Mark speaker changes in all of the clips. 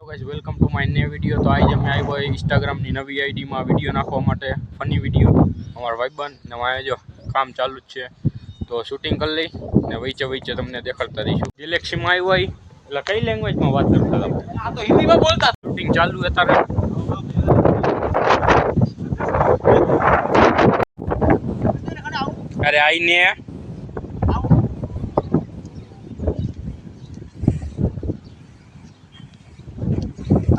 Speaker 1: Guys welcome to my new video. तो आज मैं આવ્યો इंस्टाग्राम ની નવી આઈડી માં વિડિયો નાખવા માટે ફની વિડિયો। અમારા ભાઈબંધ ને વાય જો કામ ચાલુ જ છે તો શૂટિંગ કરી લઈ ને વચ્ચે વચ્ચે તમને દેખાડતા રહીશું। ગેલેક્સી માં આવ્યો એટલે કઈ લેંગ્વેજ માં વાત કરતા હતા? આ તો હિન્દી માં બોલતા। શૂટિંગ ચાલુ છે તારે। अरे आई ने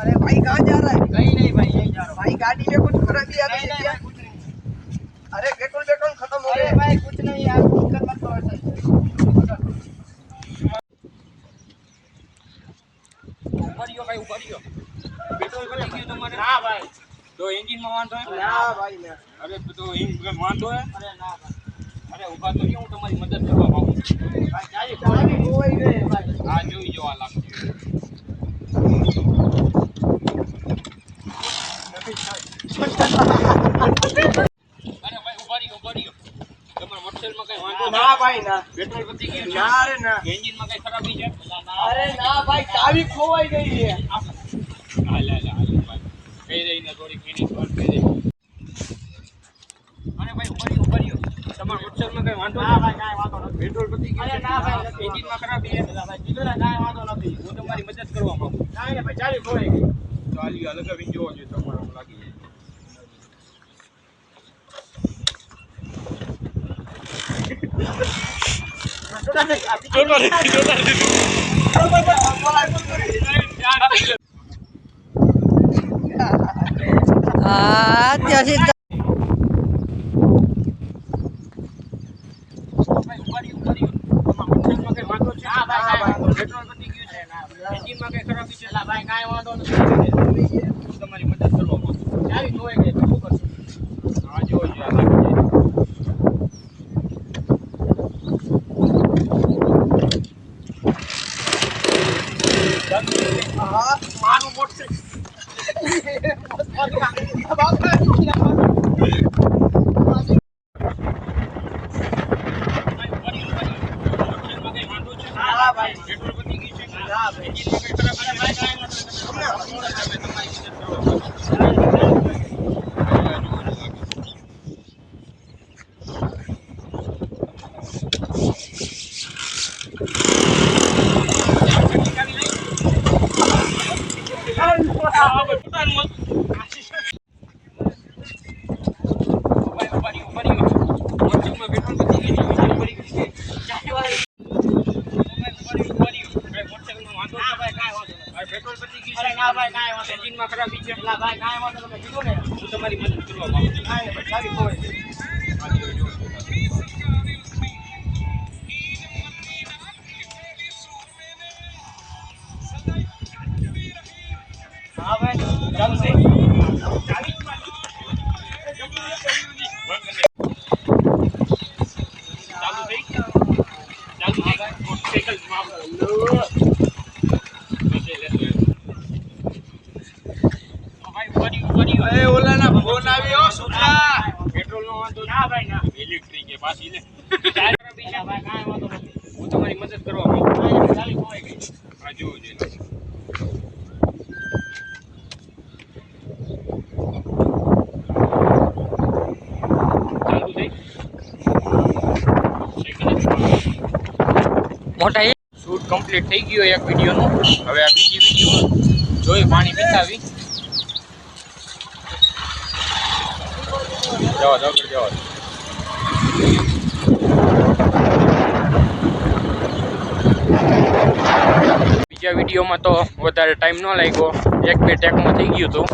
Speaker 2: अरे भाई कहाँ जा रहा है? कहीं नहीं भाई, यहीं जा रहा हूँ भाई। गाड़ी में कुछ खराबी आ गई है क्या? अरे पेट्रोल खत्म हो गया भाई। कुछ नहीं यार, दिक्कत मत करो ऐसा।
Speaker 1: उभरियो भाई उभरियो। पेट्रोल पती गयो तुम्हारे? ना भाई। तो इंजन में वांधो है?
Speaker 2: ना भाई ना।
Speaker 1: अरे तो इंजन में वांधो है?
Speaker 2: अरे ना भाई।
Speaker 1: अरे उभा तो क्यों तुम्हारी मदद करवा मांगू
Speaker 2: भाई चाबी खोई गई भाई।
Speaker 1: आ जोई जो आ लागती। अरे भाई उभरियो તમાર મોટરસાઇકલ માં કઈ વાંધો
Speaker 2: ना भाई ना।
Speaker 1: પેટ્રોલ પતી ગયું
Speaker 2: ना रे ना।
Speaker 1: એન્જિન માં કઈ ખરાબી છે?
Speaker 2: अरे ना भाई, चाबी खोई गई है।
Speaker 1: હાલે ભાઈ કઈ રહીને થોડી ફિનિશ કર દે। અરે ભાઈ ઉભરિયો તમાર મોટરસાઇકલ માં કઈ વાંધો
Speaker 2: ना भाई काई वांधो नहीं।
Speaker 1: પેટ્રોલ પતી ગયું?
Speaker 2: अरे ना भाई,
Speaker 1: એન્જિન માં ખરાબી છે?
Speaker 2: भाई कीधुं ने काई वांधो नहीं।
Speaker 1: હું તમારી મદદ કરવા માંગુ।
Speaker 2: काई ने भाई चाबी खोई गई।
Speaker 1: તો આલી લગાવીને જોવો જોઈએ તમારે લાગી જાય। તમારી મદદ કરવા માંગુ।
Speaker 2: चाबी खोई गई तो શું કરશું?
Speaker 1: આ જો યાર લાગી જાય।
Speaker 2: हाँ
Speaker 1: મારું મોટરસાઇકલ
Speaker 2: हाँ भाई।
Speaker 1: પેટ્રોલ પતી ગયું છે?
Speaker 2: हाँ भाई।
Speaker 1: એન્જિન માં કઈ ખરાબી છે?
Speaker 2: ना भाई काई वांधो
Speaker 1: એન્જિન માં ખરાબી છે?
Speaker 2: नहीं। भाई काई वांधो नहीं। कीधुं ने
Speaker 1: હું તમારી મદદ કરવા માંગુ।
Speaker 2: काई ने भाई चाबी खोई गई। हाँ भाई
Speaker 1: ચાલુ થઈ મોટરસાઇકલ માં
Speaker 2: अरे ओला ना फोन आवियो सुटला।
Speaker 1: પેટ્રોલ નો વાંધો
Speaker 2: ना भाई ना।
Speaker 1: ઇલેક્ટ્રિક કે પાછી લે।
Speaker 2: भाई काई वांधो नहीं।
Speaker 1: હું તમારી મદદ કરવા માંગુ।
Speaker 2: काई ने चाबी खोई गई।
Speaker 1: આ જોવો જોઈએ। ચાલુ થઈ મોટા શૂટ કમ્પ્લીટ થઈ ગયો એક વિડીયોનું। હવે આ બીજી વિડીયોમાં જોઈ પાણી પીતાવી જવા દો જવા દો। બીજા વિડીયોમાં તો વધારે ટાઈમ ન લાગ્યો, એક બે ટેકમાં થઈ ગયું હતું।